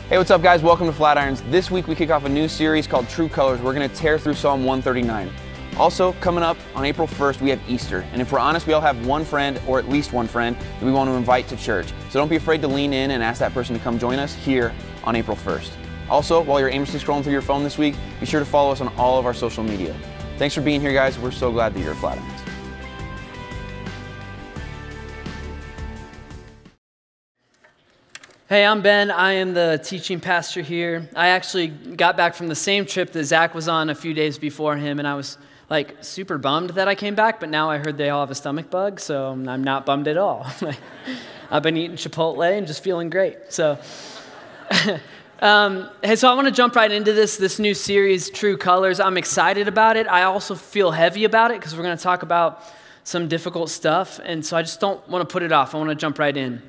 Hey, what's up guys? Welcome to Flatirons. This week we kick off a new series called True Colors. We're going to tear through Psalm 139. Also, coming up on April 1st, we have Easter. And if we're honest, we all have one friend, or at least one friend, that we want to invite to church. So don't be afraid to lean in and ask that person to come join us here on April 1st. Also, while you're aimlessly scrolling through your phone this week, be sure to follow us on all of our social media. Thanks for being here, guys. We're so glad that you're at Flatirons. Hey, I'm Ben. I am the teaching pastor here. I actually got back from the same trip that Zach was on a few days before him, and I was like super bummed that I came back, but now I heard they all have a stomach bug, so I'm not bummed at all. I've been eating Chipotle and just feeling great. So, hey, so I want to jump right into this new series, True Colors. I'm excited about it. I also feel heavy about it because we're going to talk about some difficult stuff, and so I just don't want to put it off. I want to jump right in.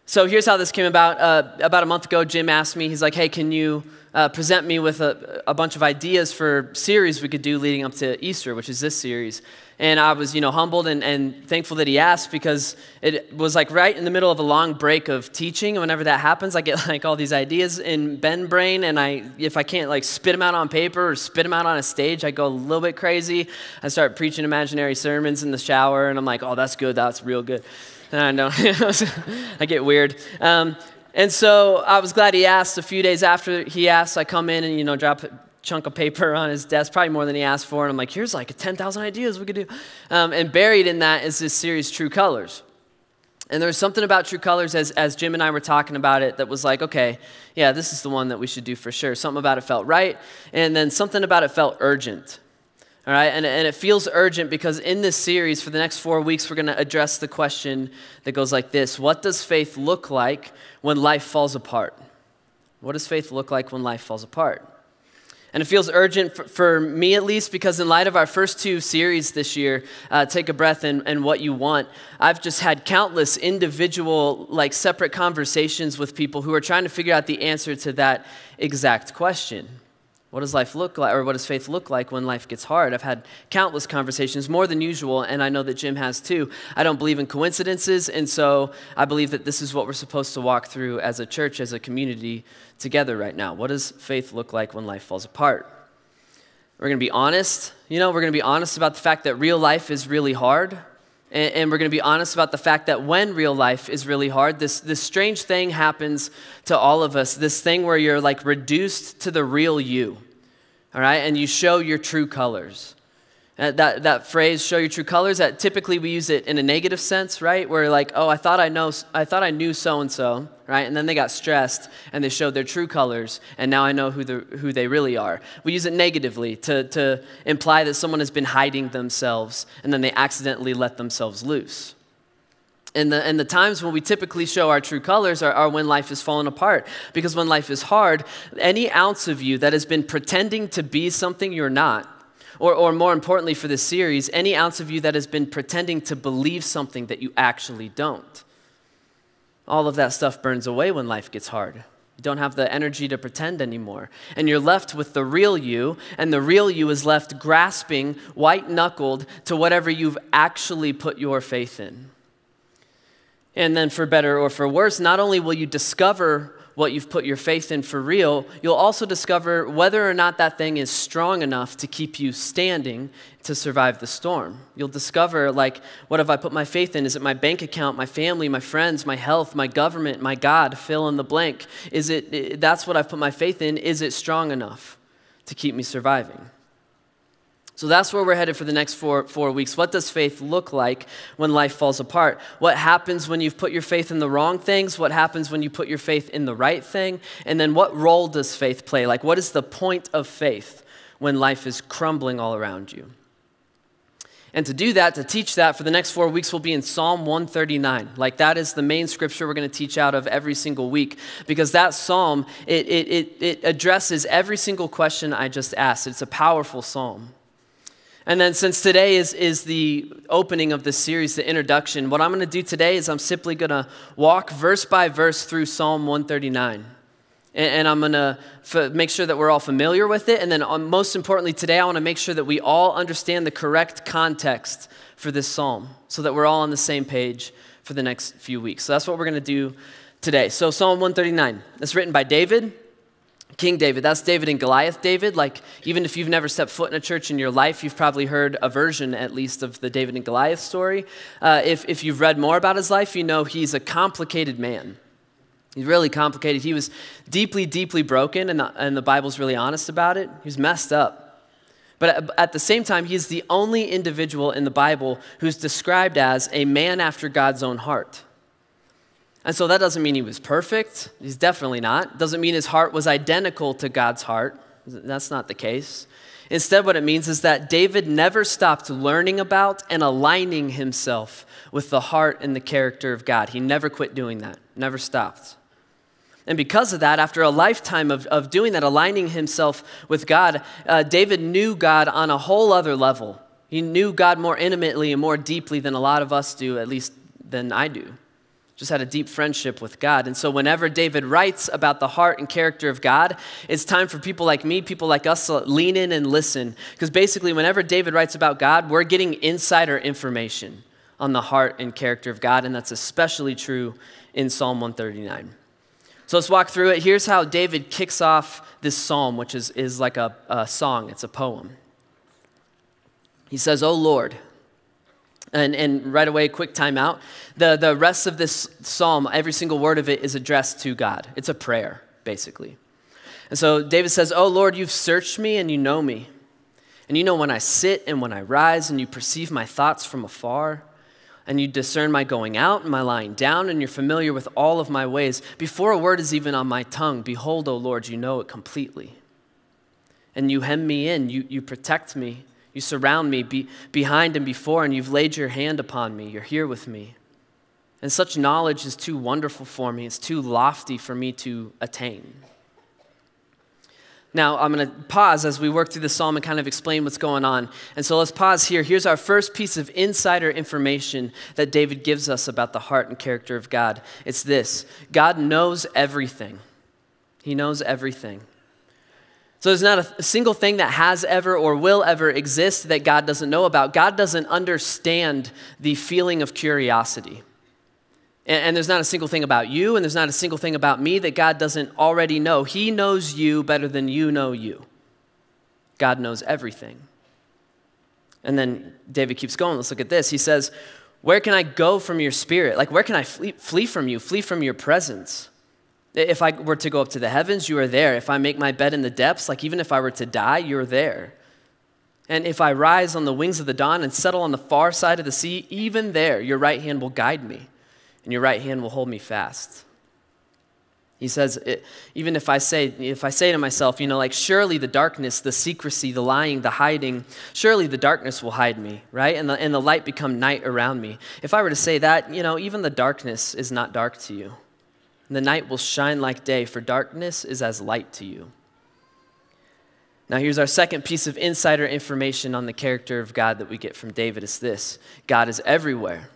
So here's how this came about. About a month ago, Jim asked me, he's like, hey, can you present me with a bunch of ideas for series we could do leading up to Easter, which is this series. And I was, humbled and thankful that he asked because it was like right in the middle of a long break of teaching. And whenever that happens, I get like all these ideas in Ben brain. And if I can't like spit them out on paper or spit them out on a stage, I go a little bit crazy. I start preaching imaginary sermons in the shower and I'm like, oh, that's good. That's real good. And I know, I get weird. And so I was glad he asked. A few days after he asked, I come in and, drop a chunk of paper on his desk, probably more than he asked for. And I'm like, here's like 10,000 ideas we could do. And buried in that is this series, True Colors. And there was something about True Colors as Jim and I were talking about it that was like, okay, yeah, this is the one that we should do for sure. Something about it felt right. And then something about it felt urgent. All right, and it feels urgent because in this series, for the next 4 weeks, we're going to address the question that goes like this. What does faith look like when life falls apart? What does faith look like when life falls apart? And it feels urgent for me at least because in light of our first two series this year, Take a Breath and What You Want, I've just had countless individual, like separate conversations with people who are trying to figure out the answer to that exact question. What does life look like, or what does faith look like when life gets hard? I've had countless conversations, more than usual, and I know that Jim has too. I don't believe in coincidences, and so I believe that this is what we're supposed to walk through as a church, as a community together right now. What does faith look like when life falls apart? We're going to be honest. We're going to be honest about the fact that real life is really hard. And we're going to be honest about the fact that when real life is really hard, this strange thing happens to all of us, this thing where you're like reduced to the real you, all right? And you show your true colors. That phrase, show your true colors, that typically we use it in a negative sense, right? Where like, oh, I thought I knew so-and-so, right? And then they got stressed and they showed their true colors and now I know who they really are. We use it negatively to imply that someone has been hiding themselves and then they accidentally let themselves loose. And the times when we typically show our true colors are when life is falling apart. Because when life is hard, any ounce of you that has been pretending to be something you're not, or more importantly for this series, any ounce of you that has been pretending to believe something that you actually don't. All of that stuff burns away when life gets hard. You don't have the energy to pretend anymore. And you're left with the real you, and the real you is left grasping, white-knuckled to whatever you've actually put your faith in. And then for better or for worse, not only will you discover what you've put your faith in for real, you'll also discover whether or not that thing is strong enough to keep you standing to survive the storm. You'll discover, like, what have I put my faith in? Is it my bank account, my family, my friends, my health, my government, my God, fill in the blank? That's what I've put my faith in. Is it strong enough to keep me surviving? So that's where we're headed for the next four weeks. What does faith look like when life falls apart? What happens when you've put your faith in the wrong things? What happens when you put your faith in the right thing? And then what role does faith play? Like, what is the point of faith when life is crumbling all around you? And to do that, to teach that for the next 4 weeks, we'll be in Psalm 139. Like, that is the main scripture we're going to teach out of every single week, because that psalm, it addresses every single question I just asked. It's a powerful psalm. And then since today is the opening of this series, the introduction, what I'm going to do today is I'm simply going to walk verse by verse through Psalm 139. And I'm going to make sure that we're all familiar with it. And then most importantly today, I want to make sure that we all understand the correct context for this psalm so that we're all on the same page for the next few weeks. So that's what we're going to do today. So Psalm 139, that's written by David, King David. That's David and Goliath David. Like, even if you've never stepped foot in a church in your life, you've probably heard a version, at least, of the David and Goliath story. If you've read more about his life, you know he's a complicated man. He's really complicated. He was deeply, deeply broken, and the Bible's really honest about it. He was messed up. But at the same time, he's the only individual in the Bible who's described as a man after God's own heart. And so that doesn't mean he was perfect. He's definitely not. Doesn't mean his heart was identical to God's heart. That's not the case. Instead, what it means is that David never stopped learning about and aligning himself with the heart and the character of God. He never quit doing that, never stopped. And because of that, after a lifetime of doing that, aligning himself with God, David knew God on a whole other level. He knew God more intimately and more deeply than a lot of us do, at least than I do. Just had a deep friendship with God. And so whenever David writes about the heart and character of God, it's time for people like me, people like us to lean in and listen. Because basically, whenever David writes about God, we're getting insider information on the heart and character of God, and that's especially true in Psalm 139. So let's walk through it. Here's how David kicks off this psalm, which is like a song. It's a poem. He says, "O Lord," and right away, quick time out. The rest of this psalm, every single word of it is addressed to God. It's a prayer, basically. And so David says, "O Lord, you've searched me and you know me. And you know when I sit and when I rise, and you perceive my thoughts from afar. And you discern my going out and my lying down, and you're familiar with all of my ways. Before a word is even on my tongue, behold, O Lord, you know it completely. And you hem me in, you protect me, you surround me behind and before, and you've laid your hand upon me, you're here with me. And such knowledge is too wonderful for me, it's too lofty for me to attain." Now, I'm going to pause as we work through the psalm and kind of explain what's going on. And so let's pause here. Here's our first piece of insider information that David gives us about the heart and character of God. It's this: God knows everything. He knows everything. So there's not a single thing that has ever or will ever exist that God doesn't know about. God doesn't understand the feeling of curiosity. And there's not a single thing about you, and there's not a single thing about me that God doesn't already know. He knows you better than you know you. God knows everything. And then David keeps going. Let's look at this. He says, "Where can I go from your spirit?" Like, where can I flee from you, flee from your presence? If I were to go up to the heavens, you are there. If I make my bed in the depths, like even if I were to die, you're there. And if I rise on the wings of the dawn and settle on the far side of the sea, even there, your right hand will guide me. And your right hand will hold me fast. He says, even if I say to myself, like, surely the darkness, the secrecy, the lying, the hiding, surely the darkness will hide me, right? And the light become night around me. If I were to say that, even the darkness is not dark to you. And the night will shine like day, for darkness is as light to you. Now here's our second piece of insider information on the character of God that we get from David. It's this: God is everywhere.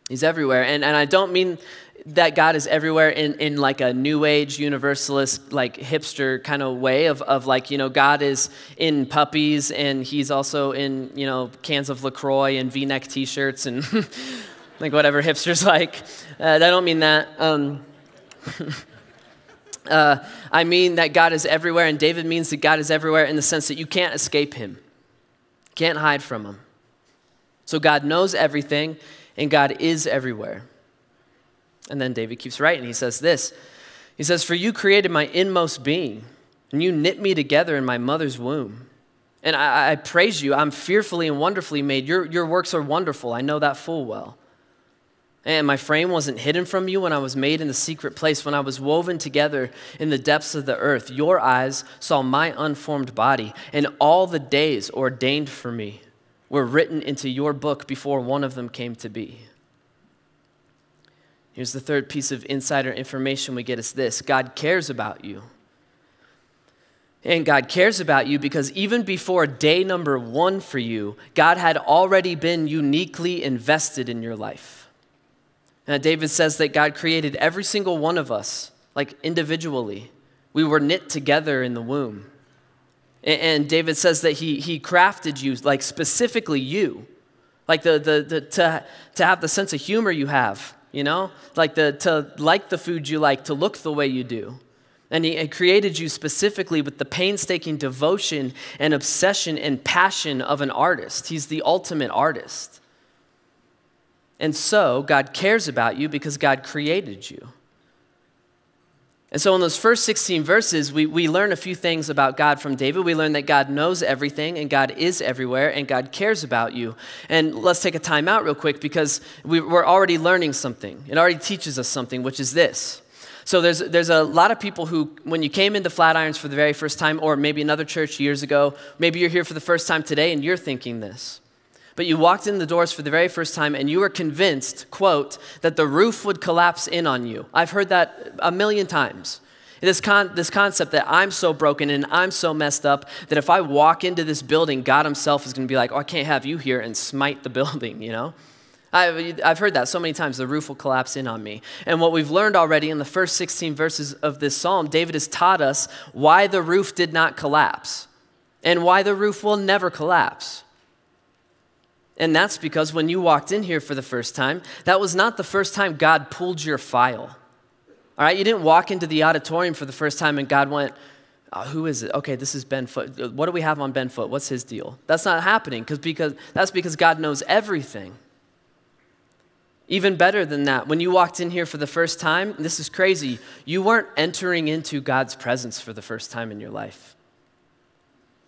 He's everywhere. And I don't mean that God is everywhere in like a new age universalist, like hipster kind of way of like, God is in puppies and he's also in, cans of LaCroix and V-neck t-shirts and like whatever hipsters like. I don't mean that. I mean that God is everywhere, and David means that God is everywhere in the sense that you can't escape him. Can't hide from him. So God knows everything, and God is everywhere. And then David keeps writing. He says this. He says, "For you created my inmost being, and you knit me together in my mother's womb. And I praise you. I'm fearfully and wonderfully made. Your works are wonderful. I know that full well. And my frame wasn't hidden from you when I was made in the secret place, when I was woven together in the depths of the earth. Your eyes saw my unformed body, and all the days ordained for me were written into your book before one of them came to be." Here's the third piece of insider information we get is this: God cares about you. And God cares about you because even before day number 1 for you, God had already been uniquely invested in your life. And David says that God created every single one of us, like individually. We were knit together in the womb. And David says that he crafted you, like specifically you, like to have the sense of humor you have, you know? Like to like the food you like, to look the way you do. And he created you specifically with the painstaking devotion and obsession and passion of an artist. He's the ultimate artist. And so God cares about you because God created you. And so in those first 16 verses, we learn a few things about God from David. We learn that God knows everything and God is everywhere and God cares about you. And let's take a time out real quick because we're already learning something. It already teaches us something, which is this. So there's a lot of people who, when you came into Flatirons for the very first time, or maybe another church years ago, maybe you're here for the first time today and you're thinking this. But you walked in the doors for the very first time and you were convinced, quote, that the roof would collapse in on you. I've heard that a million times. This concept that I'm so broken and I'm so messed up that if I walk into this building, God himself is going to be like, oh, I can't have you here, and smite the building, you know? I've heard that so many times, the roof will collapse in on me. And what we've learned already in the first 16 verses of this psalm, David has taught us why the roof did not collapse and why the roof will never collapse. And that's because when you walked in here for the first time, that was not the first time God pulled your file. All right, you didn't walk into the auditorium for the first time and God went, oh, who is it? Okay, this is Ben Foot. What do we have on Ben Foot? What's his deal? That's not happening because God knows everything. Even better than that, when you walked in here for the first time, this is crazy, you weren't entering into God's presence for the first time in your life.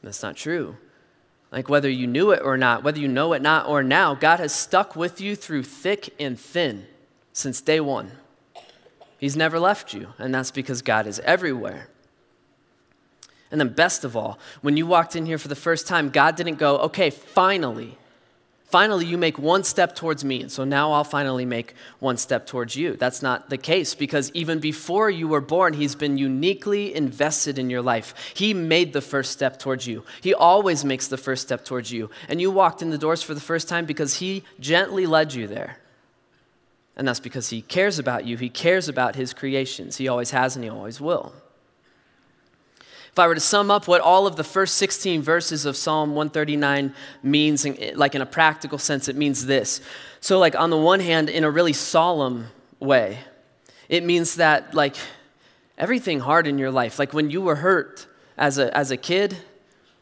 That's not true. Like whether you knew it or not, whether you know it not or now, God has stuck with you through thick and thin since day one. He's never left you, and that's because God is everywhere. And then best of all, when you walked in here for the first time, God didn't go, okay, finally you make one step towards me, and so now I'll finally make one step towards you. That's not the case, because even before you were born, he's been uniquely invested in your life. He made the first step towards you. He always makes the first step towards you. And you walked in the doors for the first time because he gently led you there. And that's because he cares about you. He cares about his creations. He always has and he always will. If I were to sum up what all of the first 16 verses of Psalm 139 means, like in a practical sense, it means this. So like on the one hand, in a really solemn way, it means that like everything hard in your life, like when you were hurt as a kid,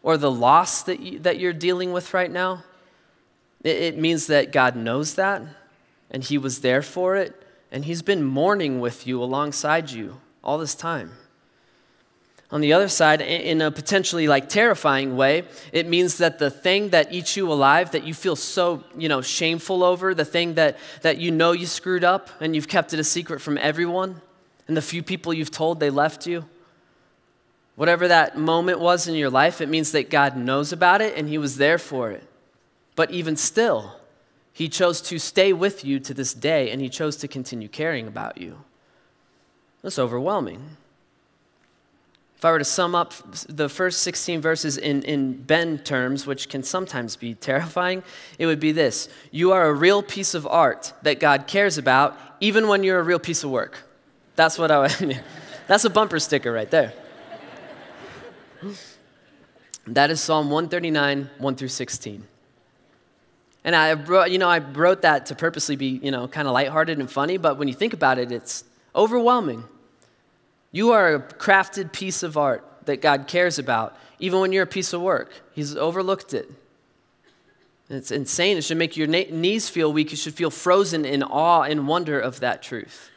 or the loss that you're dealing with right now, it means that God knows that, and he was there for it, and he's been mourning with you alongside you all this time. On the other side, in a potentially like terrifying way, it means that the thing that eats you alive, that you feel so, shameful over, the thing that you screwed up and you've kept it a secret from everyone, and the few people you've told they left you, whatever that moment was in your life, it means that God knows about it and he was there for it. But even still, he chose to stay with you to this day, and he chose to continue caring about you. That's overwhelming. If I were to sum up the first 16 verses in Ben terms, which can sometimes be terrifying, it would be this. You are a real piece of art that God cares about, even when you're a real piece of work. That's what that's a bumper sticker right there. That is Psalm 139, 1 through 16. And I wrote that to purposely be, kind of lighthearted and funny, but when you think about it, it's overwhelming. You are a crafted piece of art that God cares about, even when you're a piece of work. He's overlooked it. It's insane. It should make your knees feel weak. You should feel frozen in awe and wonder of that truth.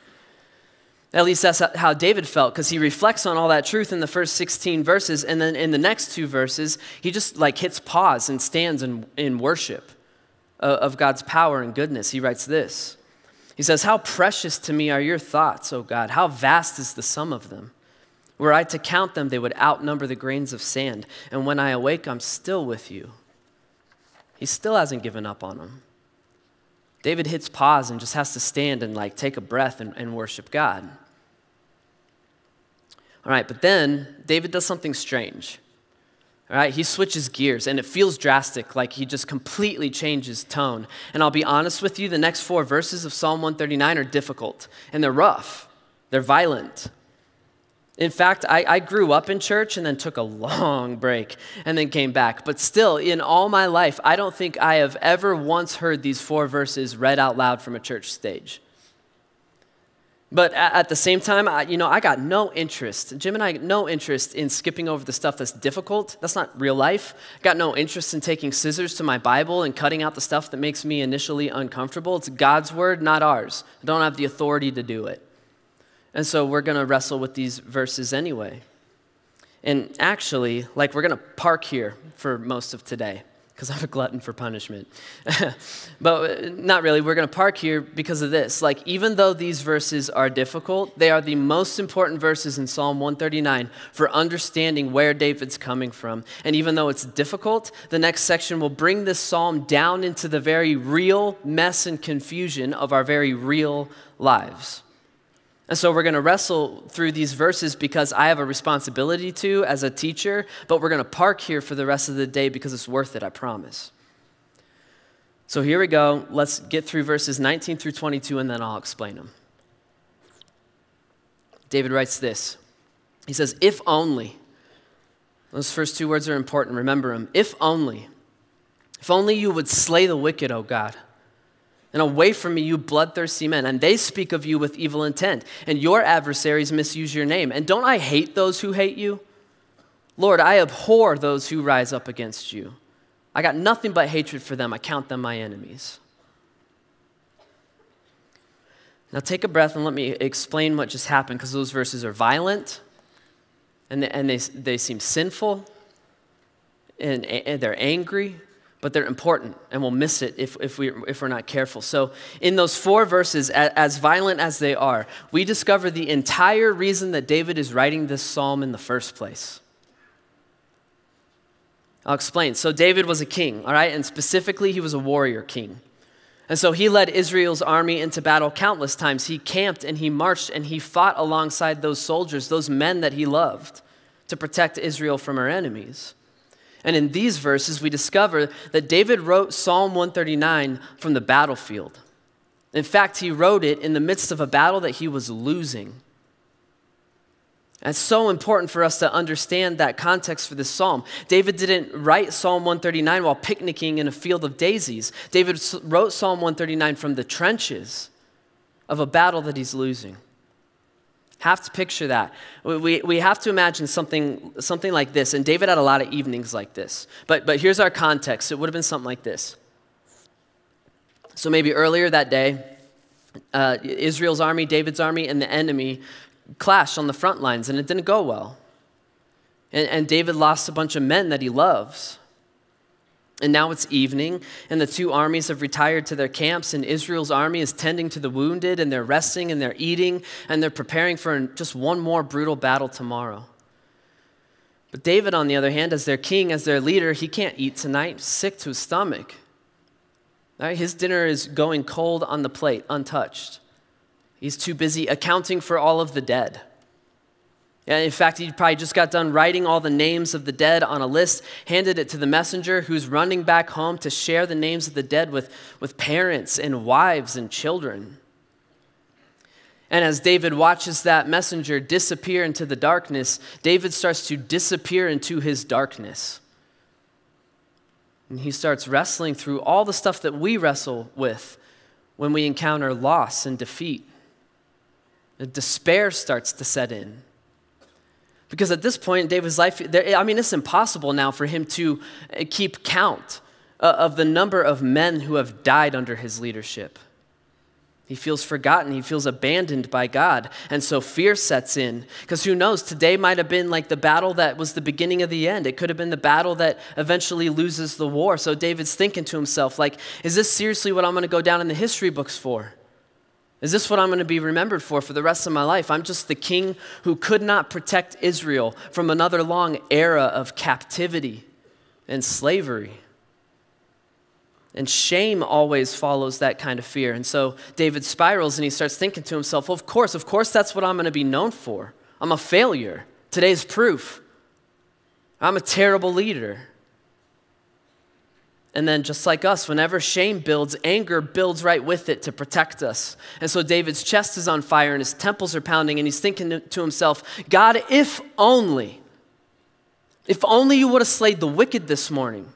At least that's how David felt, because he reflects on all that truth in the first 16 verses, and then in the next 2 verses, he just hits pause and stands in worship of God's power and goodness. He writes this. He says, how precious to me are your thoughts, O God. How vast is the sum of them. Were I to count them, they would outnumber the grains of sand. And when I awake, I'm still with you. He still hasn't given up on them. David hits pause and just has to stand and take a breath and worship God. All right, but then David does something strange. All right, he switches gears, and it feels drastic, like he just completely changes tone. And I'll be honest with you, the next 4 verses of Psalm 139 are difficult, and they're rough. They're violent. In fact, I grew up in church and then took a long break and then came back. But still, in all my life, I don't think I have ever once heard these 4 verses read out loud from a church stage. But at the same time, I got no interest. Jim and I got no interest in skipping over the stuff that's difficult. That's not real life. Got no interest in taking scissors to my Bible and cutting out the stuff that makes me initially uncomfortable. It's God's word, not ours. I don't have the authority to do it. And so we're going to wrestle with these verses anyway. And actually, we're going to park here for most of today, because I'm a glutton for punishment. But not really. We're going to park here because of this. Even though these verses are difficult, they are the most important verses in Psalm 139 for understanding where David's coming from. And even though it's difficult, the next section will bring this psalm down into the very real mess and confusion of our very real lives. And so we're going to wrestle through these verses because I have a responsibility to as a teacher, but we're going to park here for the rest of the day because it's worth it, I promise. So here we go. Let's get through verses 19 through 22, and then I'll explain them. David writes this. He says, if only. Those first two words are important. Remember them. If only you would slay the wicked, O God. And away from me, you bloodthirsty men. And they speak of you with evil intent. And your adversaries misuse your name. And don't I hate those who hate you? Lord, I abhor those who rise up against you. I got nothing but hatred for them. I count them my enemies. Now take a breath and let me explain what just happened, because those verses are violent. And they seem sinful. And they're angry. But they're important, and we'll miss it if we're not careful. So in those four verses, as violent as they are, we discover the entire reason that David is writing this psalm in the first place. I'll explain. So David was a king, all right? And specifically, he was a warrior king. And so he led Israel's army into battle countless times. He camped and he marched and he fought alongside those soldiers, those men that he loved, to protect Israel from her enemies. And in these verses, we discover that David wrote Psalm 139 from the battlefield. In fact, he wrote it in the midst of a battle that he was losing. And it's so important for us to understand that context for this psalm. David didn't write Psalm 139 while picnicking in a field of daisies. David wrote Psalm 139 from the trenches of a battle that he's losing. Have to picture that. We have to imagine something like this. And David had a lot of evenings like this. But here's our context. It would have been something like this. So maybe earlier that day, Israel's army, David's army, and the enemy clashed on the front lines, and it didn't go well. And David lost a bunch of men that he loves. And now it's evening, and the two armies have retired to their camps, and Israel's army is tending to the wounded, and they're resting, and they're eating, and they're preparing for just one more brutal battle tomorrow. But David, on the other hand, as their king, as their leader, he can't eat tonight, sick to his stomach. Right? His dinner is going cold on the plate, untouched. He's too busy accounting for all of the dead. And in fact, he probably just got done writing all the names of the dead on a list, handed it to the messenger who's running back home to share the names of the dead with parents and wives and children. And as David watches that messenger disappear into the darkness, David starts to disappear into his darkness. And he starts wrestling through all the stuff that we wrestle with when we encounter loss and defeat. The despair starts to set in. Because at this point in David's life, it's impossible now for him to keep count of the number of men who have died under his leadership. He feels forgotten. He feels abandoned by God. And so fear sets in. Because who knows, today might have been like the battle that was the beginning of the end. It could have been the battle that eventually loses the war. So David's thinking to himself, is this seriously what I'm going to go down in the history books for? Is this what I'm going to be remembered for the rest of my life? I'm just the king who could not protect Israel from another long era of captivity and slavery. And shame always follows that kind of fear. And so David spirals and he starts thinking to himself, well, of course that's what I'm going to be known for. I'm a failure. Today's proof. I'm a terrible leader. And then just like us, whenever shame builds, anger builds right with it to protect us. And so David's chest is on fire and his temples are pounding and he's thinking to himself, God, if only you would have slayed the wicked this morning.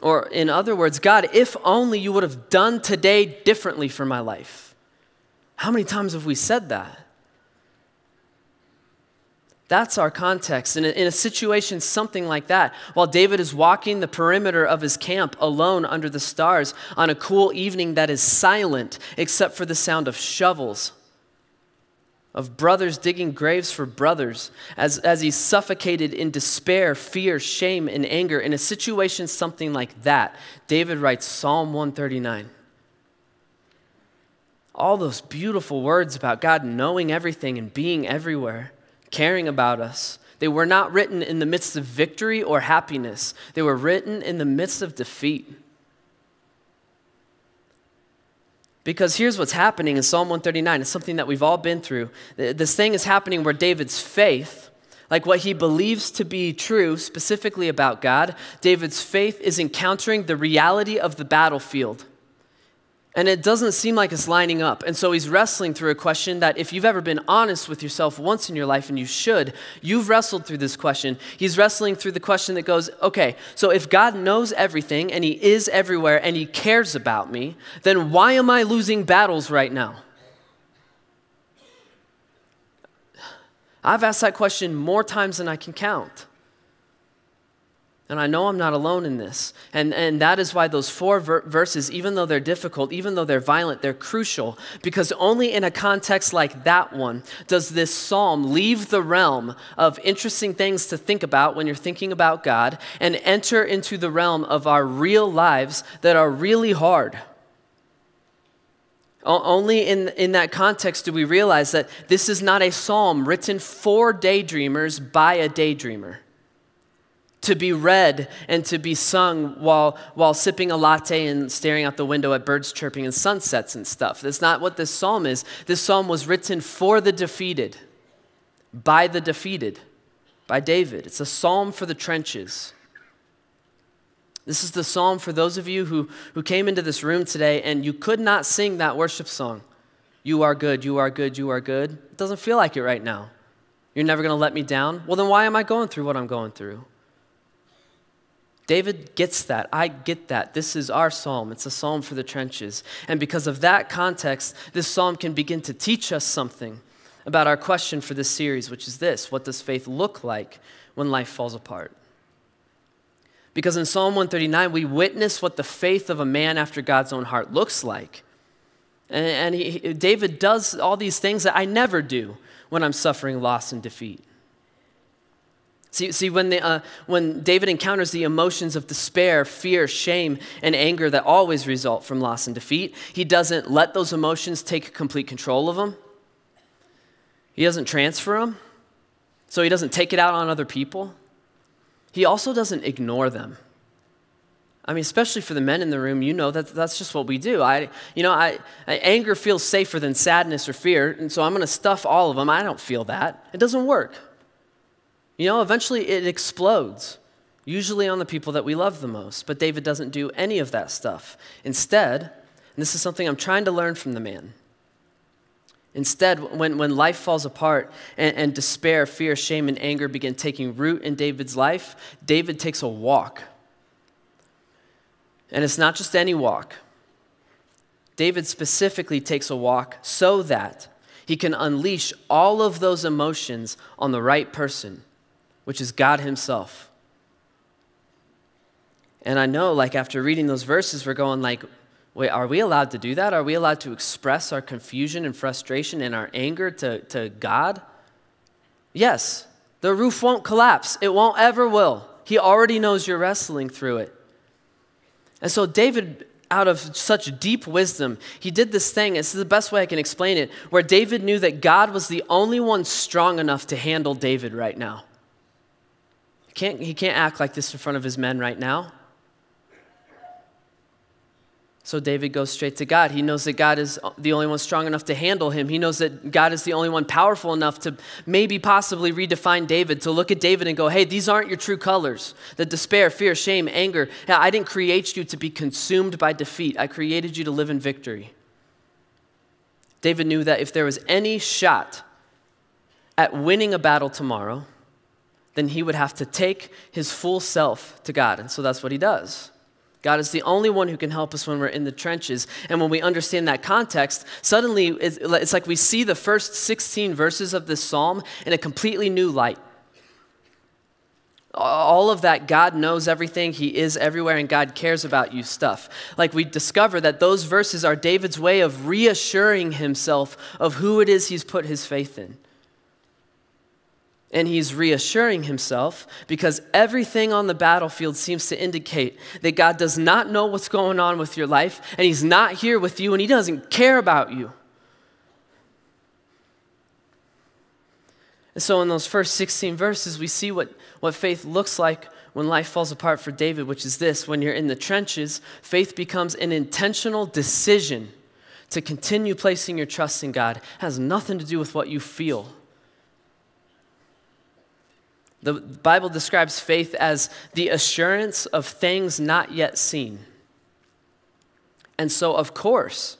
Or in other words, God, if only you would have done today differently for my life. How many times have we said that? That's our context. In a situation something like that, while David is walking the perimeter of his camp alone under the stars on a cool evening that is silent except for the sound of shovels, of brothers digging graves for brothers, as he's suffocated in despair, fear, shame, and anger, in a situation something like that, David writes Psalm 139. All those beautiful words about God knowing everything and being everywhere, caring about us. They were not written in the midst of victory or happiness. They were written in the midst of defeat. Because here's what's happening in Psalm 139. It's something that we've all been through. This thing is happening where David's faith, like what he believes to be true, specifically about God, David's faith is encountering the reality of the battlefield. And it doesn't seem like it's lining up. And so he's wrestling through a question that if you've ever been honest with yourself once in your life, and you should, you've wrestled through this question. He's wrestling through the question that goes, okay, so if God knows everything and he is everywhere and he cares about me, then why am I losing battles right now? I've asked that question more times than I can count. And I know I'm not alone in this. And that is why those four verses, even though they're difficult, even though they're violent, they're crucial. Because only in a context like that one does this psalm leave the realm of interesting things to think about when you're thinking about God and enter into the realm of our real lives that are really hard. Only in that context do we realize that this is not a psalm written for daydreamers by a daydreamer, to be read and to be sung while sipping a latte and staring out the window at birds chirping and sunsets and stuff. That's not what this psalm is. This psalm was written for the defeated, by David. It's a psalm for the trenches. This is the psalm for those of you who came into this room today and you could not sing that worship song. You are good, you are good, you are good. It doesn't feel like it right now. You're never going to let me down. Well, then why am I going through what I'm going through? David gets that. I get that. This is our psalm. It's a psalm for the trenches. And because of that context, this psalm can begin to teach us something about our question for this series, which is this: what does faith look like when life falls apart? Because in Psalm 139, we witness what the faith of a man after God's own heart looks like. And David does all these things that I never do when I'm suffering loss and defeat. See, when David encounters the emotions of despair, fear, shame, and anger that always result from loss and defeat, he doesn't let those emotions take complete control of him. He doesn't transfer them, so he doesn't take it out on other people. He also doesn't ignore them. I mean, especially for the men in the room, you know that's just what we do. Anger feels safer than sadness or fear, and so I'm going to stuff all of them. I don't feel that. It doesn't work. Eventually it explodes, usually on the people that we love the most. But David doesn't do any of that stuff. Instead, and this is something I'm trying to learn from the man, instead, when life falls apart and despair, fear, shame, and anger begin taking root in David's life, David takes a walk. And it's not just any walk. David specifically takes a walk so that he can unleash all of those emotions on the right person, which is God himself. And I know, after reading those verses, we're going wait, are we allowed to do that? Are we allowed to express our confusion and frustration and our anger to God? Yes, the roof won't collapse. It won't ever will. He already knows you're wrestling through it. And so David, out of such deep wisdom, he did this thing, this is the best way I can explain it, where David knew that God was the only one strong enough to handle David right now. He can't act like this in front of his men right now. So David goes straight to God. He knows that God is the only one strong enough to handle him. He knows that God is the only one powerful enough to maybe possibly redefine David, to look at David and go, hey, these aren't your true colors. The despair, fear, shame, anger. I didn't create you to be consumed by defeat. I created you to live in victory. David knew that if there was any shot at winning a battle tomorrow, then he would have to take his full self to God. And so that's what he does. God is the only one who can help us when we're in the trenches. And when we understand that context, suddenly it's like we see the first 16 verses of this psalm in a completely new light. All of that God knows everything, he is everywhere, and God cares about you stuff. Like we discover that those verses are David's way of reassuring himself of who it is he's put his faith in. And he's reassuring himself because everything on the battlefield seems to indicate that God does not know what's going on with your life, and he's not here with you, and he doesn't care about you. And so in those first 16 verses, we see what faith looks like when life falls apart for David, which is this: when you're in the trenches, faith becomes an intentional decision to continue placing your trust in God. It has nothing to do with what you feel. The Bible describes faith as the assurance of things not yet seen. And so, of course,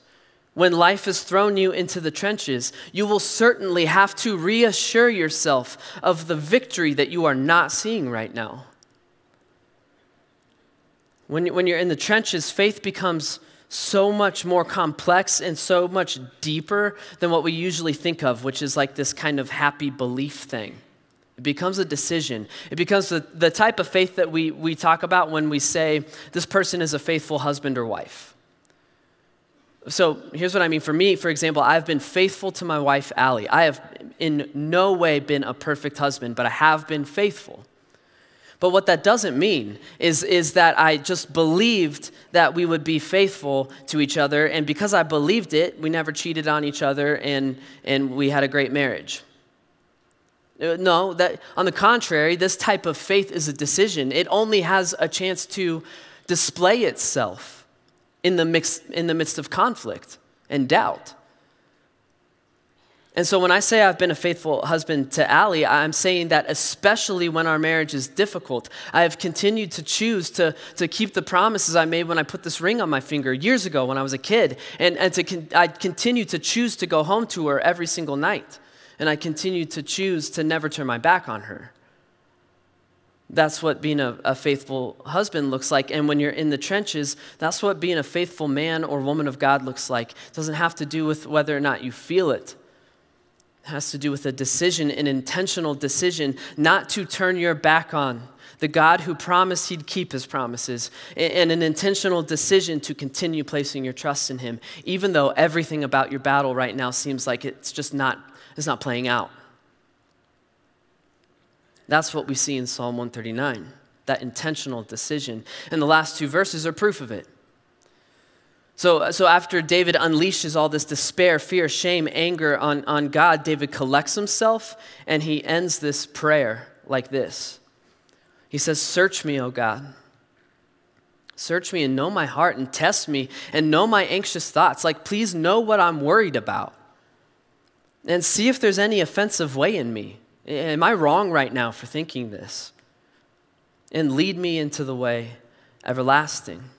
when life has thrown you into the trenches, you will certainly have to reassure yourself of the victory that you are not seeing right now. When you're in the trenches, faith becomes so much more complex and so much deeper than what we usually think of, which is like this kind of happy belief thing. It becomes a decision. It becomes the type of faith that we talk about when we say this person is a faithful husband or wife. So here's what I mean. For me, for example, I've been faithful to my wife, Allie. I have in no way been a perfect husband, but I have been faithful. But what that doesn't mean is that I just believed that we would be faithful to each other, and because I believed it, we never cheated on each other, and we had a great marriage. No, that on the contrary, this type of faith is a decision. It only has a chance to display itself in the midst of conflict and doubt. And so when I say I've been a faithful husband to Allie, I'm saying that especially when our marriage is difficult, I have continued to choose to keep the promises I made when I put this ring on my finger years ago when I was a kid. And I continue to choose to go home to her every single night. And I continue to choose to never turn my back on her. That's what being a faithful husband looks like. And when you're in the trenches, that's what being a faithful man or woman of God looks like. It doesn't have to do with whether or not you feel it. It has to do with a decision, an intentional decision not to turn your back on the God who promised he'd keep his promises, and an intentional decision to continue placing your trust in him, even though everything about your battle right now seems like it's not playing out. That's what we see in Psalm 139, that intentional decision. And the last two verses are proof of it. So after David unleashes all this despair, fear, shame, anger on God, David collects himself and he ends this prayer like this. He says, "Search me, O God. Search me and know my heart and test me and know my anxious thoughts." Like, please know what I'm worried about. And see if there's any offensive way in me. Am I wrong right now for thinking this? And lead me into the way everlasting.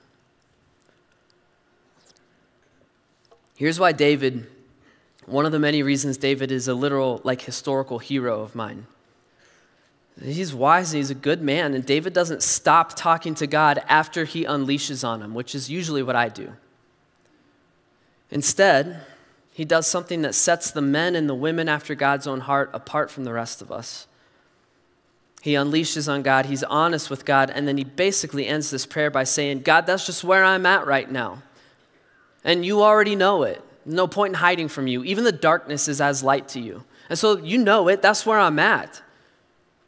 Here's why David, one of the many reasons David is a literal, historical hero of mine. He's wise and he's a good man, and David doesn't stop talking to God after he unleashes on him, which is usually what I do. Instead, he does something that sets the men and the women after God's own heart apart from the rest of us. He unleashes on God, he's honest with God, and then he basically ends this prayer by saying, "God, that's just where I'm at right now. And you already know it. No point in hiding from you. Even the darkness is as light to you. And so you know it, that's where I'm at.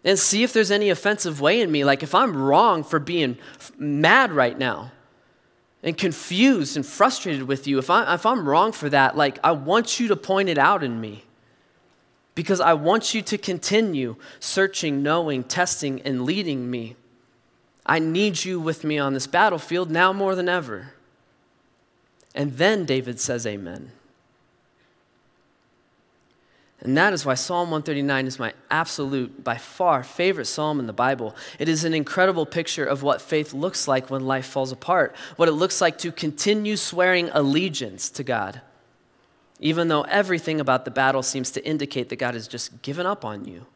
And see if there's any offensive way in me. Like if I'm wrong for being mad right now, and confused and frustrated with you, if I'm wrong for that, I want you to point it out in me. Because I want you to continue searching, knowing, testing, and leading me. I need you with me on this battlefield now more than ever." And then David says amen. And that is why Psalm 139 is my absolute, by far, favorite psalm in the Bible. It is an incredible picture of what faith looks like when life falls apart, what it looks like to continue swearing allegiance to God, even though everything about the battle seems to indicate that God has just given up on you.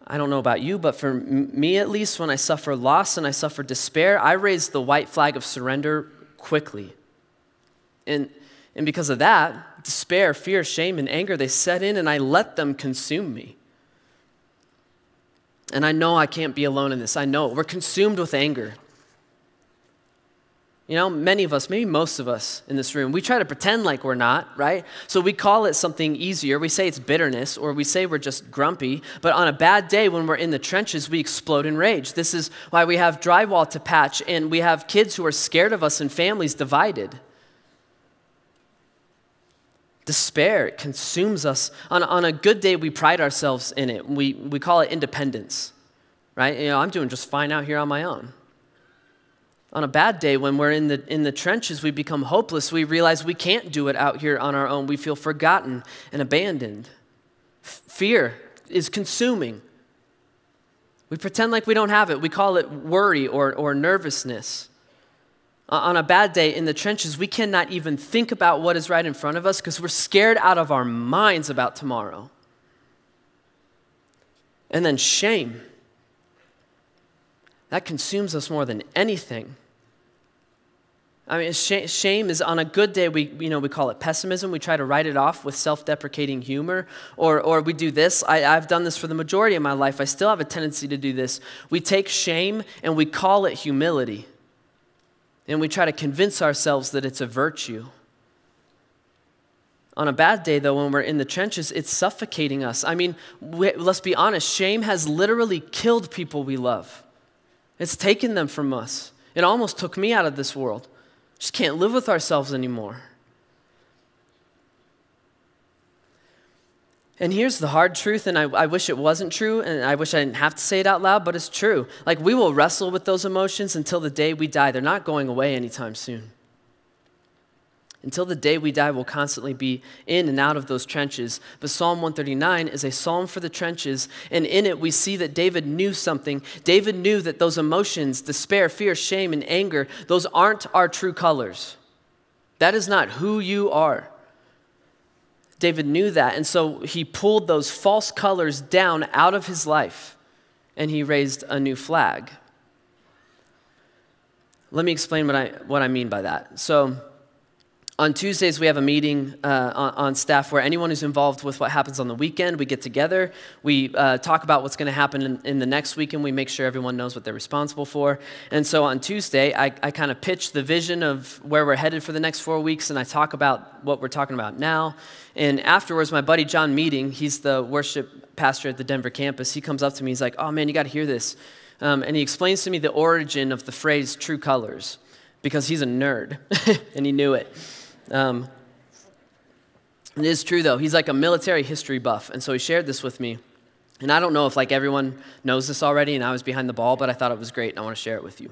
I don't know about you, but for me at least, when I suffer loss and I suffer despair, I raise the white flag of surrender quickly. And because of that, despair, fear, shame, and anger, they set in and I let them consume me. And I know I can't be alone in this. I know we're consumed with anger. You know, many of us, maybe most of us in this room, we try to pretend like we're not, right? So we call it something easier. We say it's bitterness, or we say we're just grumpy. But on a bad day when we're in the trenches, we explode in rage. This is why we have drywall to patch, and we have kids who are scared of us and families divided. Despair, it consumes us. On a good day, we pride ourselves in it. We call it independence, right? You know, I'm doing just fine out here on my own. On a bad day, when we're in the trenches, we become hopeless. We realize we can't do it out here on our own. We feel forgotten and abandoned. Fear is consuming. We pretend like we don't have it. We call it worry or nervousness. On a bad day in the trenches, we cannot even think about what is right in front of us because we're scared out of our minds about tomorrow. And then shame. That consumes us more than anything. I mean, shame is on a good day, we call it pessimism. We try to write it off with self-deprecating humor. Or we do this. I've done this for the majority of my life. I still have a tendency to do this. We take shame and we call it humility. And we try to convince ourselves that it's a virtue. On a bad day, though, when we're in the trenches, it's suffocating us. I mean, let's be honest. Shame has literally killed people we love. It's taken them from us. It almost took me out of this world. Just can't live with ourselves anymore. And here's the hard truth, and I wish it wasn't true, and I wish I didn't have to say it out loud, but it's true. Like, we will wrestle with those emotions until the day we die. They're not going away anytime soon. Until the day we die, we'll constantly be in and out of those trenches. But Psalm 139 is a psalm for the trenches, and in it we see that David knew something. David knew that those emotions, despair, fear, shame, and anger, those aren't our true colors. That is not who you are. David knew that, and so he pulled those false colors down out of his life, and he raised a new flag. Let me explain what I mean by that. So, on Tuesdays, we have a meeting on staff where anyone who's involved with what happens on the weekend, we get together, we talk about what's going to happen in the next week, and we make sure everyone knows what they're responsible for. And so on Tuesday, I kind of pitch the vision of where we're headed for the next 4 weeks, and I talk about what we're talking about now. And afterwards, my buddy John Meeting, he's the worship pastor at the Denver campus, he comes up to me, he's like, oh man, you got to hear this. And he explains to me the origin of the phrase true colors, because he's a nerd, and he knew it. It is true, though. He's like a military history buff, and so he shared this with me. And I don't know if like everyone knows this already, and I was behind the ball, but I thought it was great, and I want to share it with you.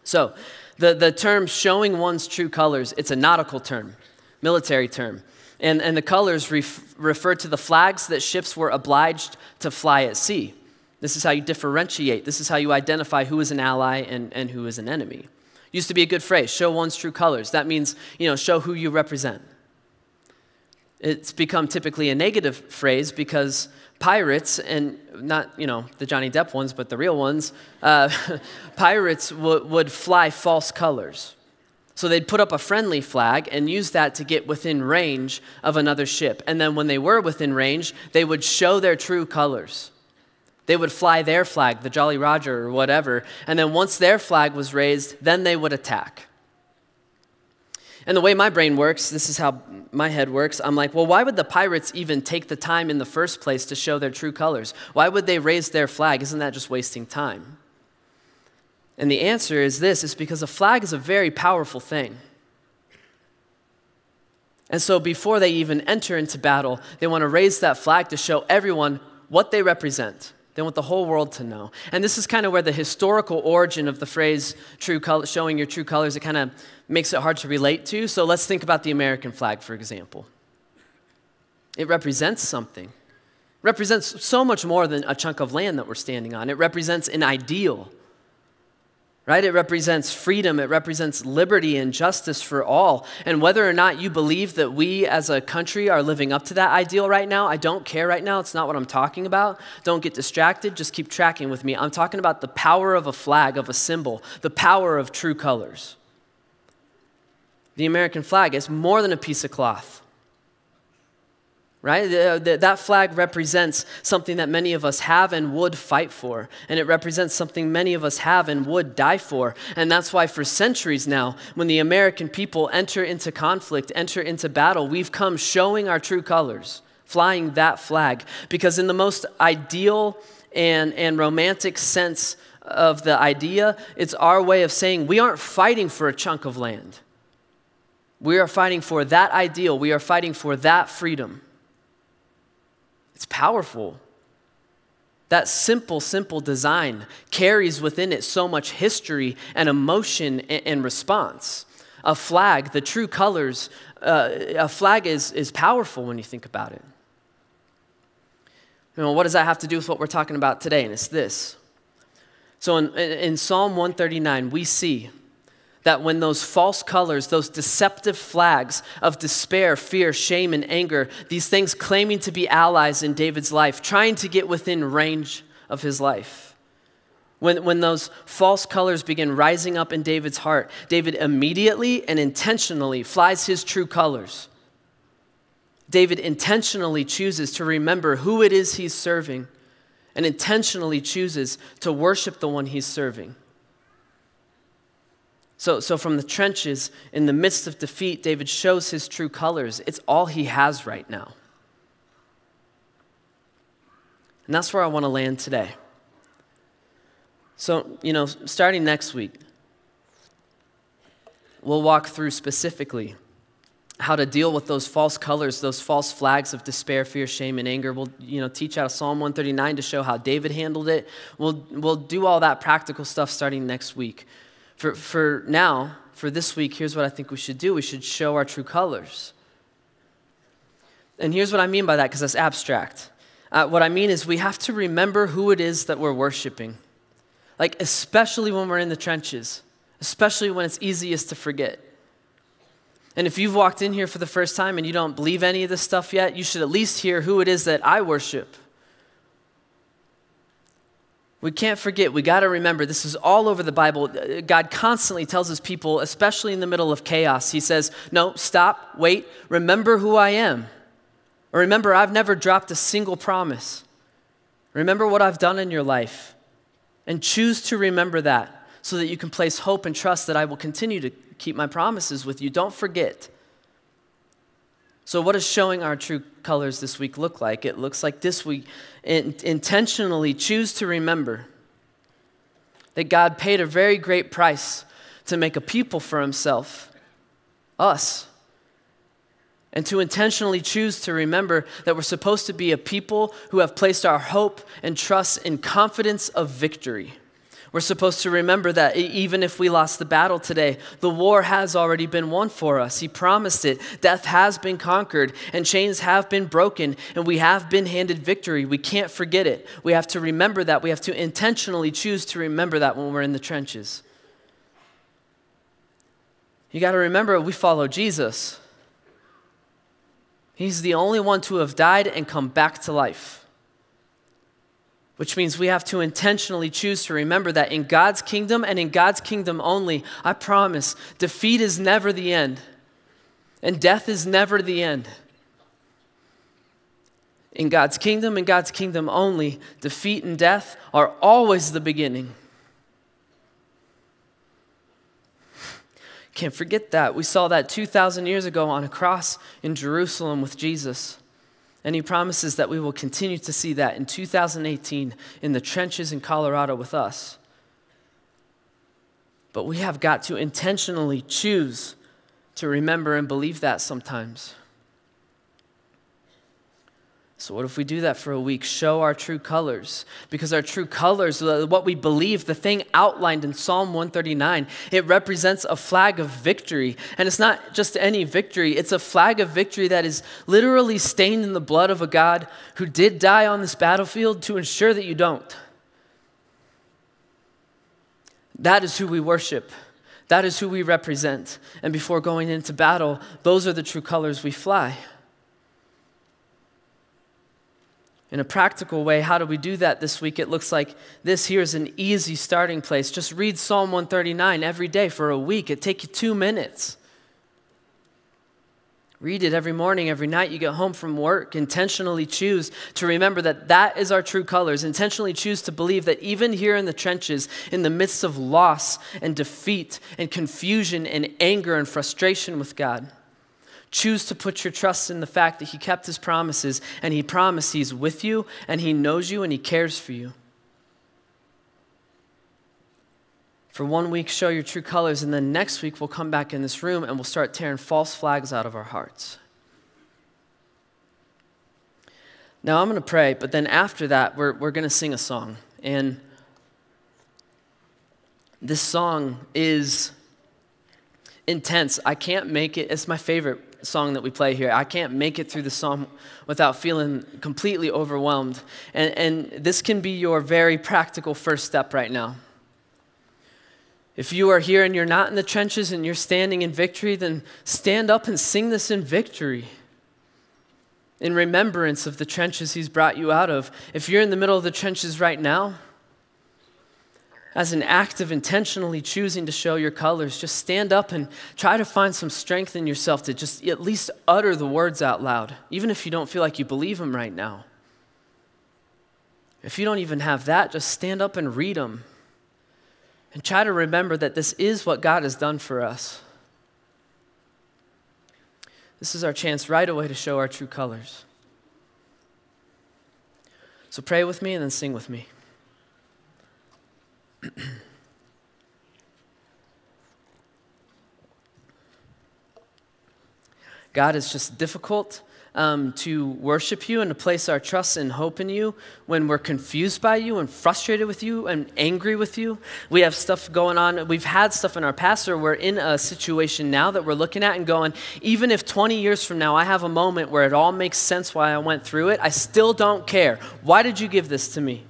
So the term showing one's true colors, it's a nautical term, military term. And the colors refer to the flags that ships were obliged to fly at sea. This is how you differentiate. This is how you identify who is an ally and who is an enemy. Used to be a good phrase, show one's true colors. That means, show who you represent. It's become typically a negative phrase because pirates, and not, the Johnny Depp ones, but the real ones, pirates would fly false colors. So they'd put up a friendly flag and use that to get within range of another ship. And then when they were within range, they would show their true colors. They would fly their flag, the Jolly Roger or whatever, and then once their flag was raised, then they would attack. And the way my brain works, this is how my head works, I'm like, well, why would the pirates even take the time in the first place to show their true colors? Why would they raise their flag? Isn't that just wasting time? And the answer is this, it's because a flag is a very powerful thing. And so before they even enter into battle, they want to raise that flag to show everyone what they represent. They want the whole world to know. And this is kind of where the historical origin of the phrase true color, showing your true colors, it kind of makes it hard to relate to. So let's think about the American flag, for example. It represents something. It represents so much more than a chunk of land that we're standing on. It represents an ideal. right? It represents freedom. It represents liberty and justice for all. And whether or not you believe that we as a country are living up to that ideal right now, I don't care right now. It's not what I'm talking about. Don't get distracted. Just keep tracking with me. I'm talking about the power of a flag, of a symbol, the power of true colors. The American flag is more than a piece of cloth. Right? That flag represents something that many of us have and would fight for. And it represents something many of us have and would die for. And that's why for centuries now, when the American people enter into conflict, enter into battle, we've come showing our true colors, flying that flag. Because in the most ideal and romantic sense of the idea, it's our way of saying we aren't fighting for a chunk of land. We are fighting for that ideal. We are fighting for that freedom. It's powerful. That simple design carries within it so much history and emotion and response. A flag, the true colors, a flag is powerful when you think about it. You know, what does that have to do with what we're talking about today? And it's this. So in Psalm 139, we see that when those false colors, those deceptive flags of despair, fear, shame, and anger, these things claiming to be allies in David's life, trying to get within range of his life. When those false colors begin rising up in David's heart, David immediately and intentionally flies his true colors. David intentionally chooses to remember who it is he's serving and intentionally chooses to worship the one he's serving. So from the trenches, in the midst of defeat, David shows his true colors. It's all he has right now. And that's where I want to land today. So, starting next week, we'll walk through specifically how to deal with those false colors, those false flags of despair, fear, shame, and anger. We'll, teach out of Psalm 139 to show how David handled it. We'll do all that practical stuff starting next week. For now, for this week, here's what I think we should do. We should show our true colors. And here's what I mean by that, because that's abstract. What I mean is we have to remember who it is that we're worshiping. Like, especially when we're in the trenches, especially when it's easiest to forget. And if you've walked in here for the first time and you don't believe any of this stuff yet, you should at least hear who it is that I worship. We can't forget, we got to remember, this is all over the Bible. God constantly tells his people, especially in the middle of chaos, he says, no, stop, wait, remember who I am. Or remember, I've never dropped a single promise. Remember what I've done in your life. And choose to remember that so that you can place hope and trust that I will continue to keep my promises with you. Don't forget. So what does showing our true colors this week look like? It looks like this week, intentionally choose to remember that God paid a very great price to make a people for himself, us. And to intentionally choose to remember that we're supposed to be a people who have placed our hope and trust in confidence of victory. We're supposed to remember that even if we lost the battle today, the war has already been won for us. He promised it. Death has been conquered, and chains have been broken, and we have been handed victory. We can't forget it. We have to remember that. We have to intentionally choose to remember that when we're in the trenches. You got to remember, we follow Jesus. He's the only one to have died and come back to life. Which means we have to intentionally choose to remember that in God's kingdom and in God's kingdom only, I promise, defeat is never the end. And death is never the end. In God's kingdom and God's kingdom only, defeat and death are always the beginning. Can't forget that. We saw that 2,000 years ago on a cross in Jerusalem with Jesus. And he promises that we will continue to see that in 2018 in the trenches in Colorado with us. But we have got to intentionally choose to remember and believe that sometimes. So what if we do that for a week? Show our true colors. Because our true colors, what we believe, the thing outlined in Psalm 139, it represents a flag of victory. And it's not just any victory. It's a flag of victory that is literally stained in the blood of a God who did die on this battlefield to ensure that you don't. That is who we worship. That is who we represent. And before going into battle, those are the true colors we fly. In a practical way, how do we do that this week? It looks like this here is an easy starting place. Just read Psalm 139 every day for a week. It'd take you 2 minutes. Read it every morning, every night you get home from work. Intentionally choose to remember that that is our true colors. Intentionally choose to believe that even here in the trenches, in the midst of loss and defeat and confusion and anger and frustration with God, choose to put your trust in the fact that he kept his promises, and he promised he's with you and he knows you and he cares for you. For 1 week, show your true colors, and then next week we'll come back in this room and we'll start tearing false flags out of our hearts. Now I'm going to pray, but then after that we're going to sing a song. And this song is intense. I can't make it. It's my favorite song that we play here. I can't make it through the song without feeling completely overwhelmed. And this can be your very practical first step right now. If you are here and you're not in the trenches and you're standing in victory, then stand up and sing this in victory, in remembrance of the trenches he's brought you out of. If you're in the middle of the trenches right now, as an act of intentionally choosing to show your colors, just stand up and try to find some strength in yourself to just at least utter the words out loud, even if you don't feel like you believe them right now. If you don't even have that, just stand up and read them. And try to remember that this is what God has done for us. This is our chance right away to show our true colors. So pray with me and then sing with me. God, it's just difficult to worship you and to place our trust and hope in you when we're confused by you and frustrated with you and angry with you. We have stuff going on. We've had stuff in our past, or we're in a situation now that we're looking at and going, even if 20 years from now I have a moment where it all makes sense why I went through it, I still don't care. Why did you give this to me?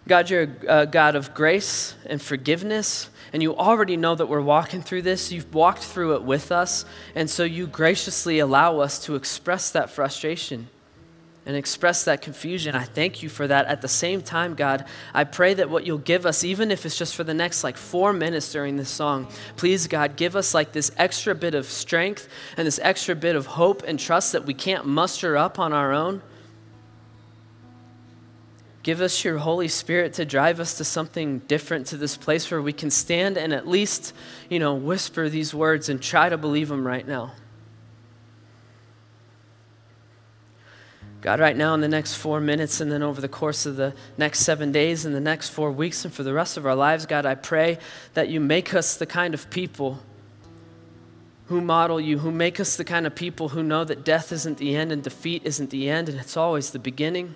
God, you're a God of grace and forgiveness, and you already know that we're walking through this. You've walked through it with us, and so you graciously allow us to express that frustration and express that confusion. I thank you for that. At the same time, God, I pray that what you'll give us, even if it's just for the next 4 minutes during this song, please, God, give us this extra bit of strength and this extra bit of hope and trust that we can't muster up on our own. Give us your Holy Spirit to drive us to something different, to this place where we can stand and at least, whisper these words and try to believe them right now. God, right now in the next 4 minutes and then over the course of the next 7 days and the next 4 weeks and for the rest of our lives, God, I pray that you make us the kind of people who model you, who make us the kind of people who know that death isn't the end and defeat isn't the end and it's always the beginning.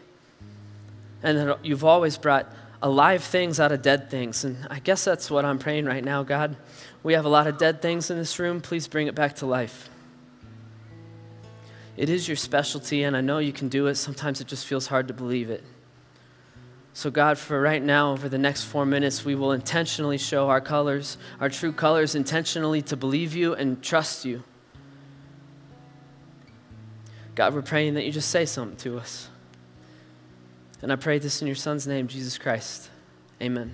And that you've always brought alive things out of dead things. And I guess that's what I'm praying right now, God. We have a lot of dead things in this room. Please bring it back to life. It is your specialty, and I know you can do it. Sometimes it just feels hard to believe it. So God, for right now, over the next 4 minutes, we will intentionally show our colors, our true colors, intentionally to believe you and trust you. God, we're praying that you just say something to us. And I pray this in your Son's name, Jesus Christ. Amen.